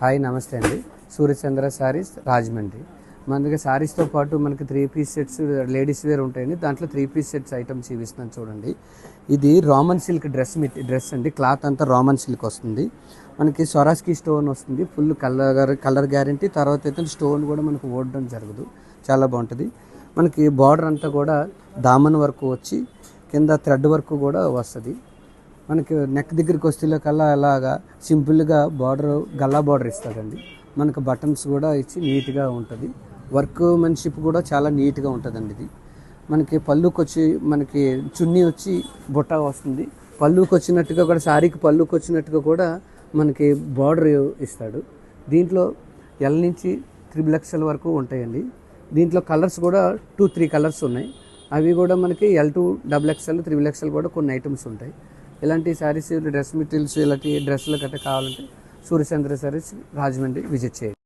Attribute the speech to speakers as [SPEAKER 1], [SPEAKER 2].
[SPEAKER 1] Hi నమస్తే అండి. సూర్యచంద్ర శారీస్ రాజమండ్రి. మన దగ్గర శారీస్తో పాటు మనకి 3 పీస్ సెట్స్ లేడీస్ వేర్ ఉంటాయండి. దాంట్లో 3 పీస్ సెట్స్ ఐటమ్స్ చూపిస్తున్నాను చూడండి. ఇది రామన్ సిల్క్ డ్రెస్ అండి. క్లాత్ అంతా రామన్ సిల్క్ వస్తుంది. మనకి స్వరాజ్కి స్టోన్ వస్తుంది. Full colour guarantee. తర్వాత అయితే స్టోన్ కూడా మనకు ఓడడం జరగదు. చాలా బాగుంటుంది. మనకి బార్డర్ అంతా కూడా దామన్ వర్క్ వచ్చి కింద థ్రెడ్ వర్క్ కూడా వస్తుంది. మనకి నెక్ దగ్గరికి వస్తే కల్లా అలాగా సింపుల్గా బార్డర్ గల్లా బార్డర్ ఇస్తాడండి. మనకు బటన్స్ కూడా ఇచ్చి నీట్గా ఉంటుంది. వర్క్ మెన్షిప్ కూడా చాలా నీట్గా ఉంటుందండి. ఇది మనకి పళ్ళుకి వచ్చి మనకి చున్నీ వచ్చి బుట్ట వస్తుంది. పళ్ళుకి వచ్చినట్టుగా కూడా శారీకి పళ్ళుకి వచ్చినట్టుగా కూడా మనకి బార్డర్ ఇస్తాడు. దీంట్లో ఎల్ నుంచి 3XL వరకు ఉంటాయండి. దీంట్లో కలర్స్ కూడా 2-3 కలర్స్ ఉన్నాయి. అవి కూడా మనకి L2 XXL 3XL కూడా కొన్ని ఐటమ్స్ ఉంటాయి. ఇలాంటి శారీస్ డ్రెస్ మెటీరియల్స్ ఇలాంటి డ్రెస్సులు గట్రా కావాలంటే సూర్యచంద్ర శారీస్ రాజమండ్రి విజిట్ చేయండి.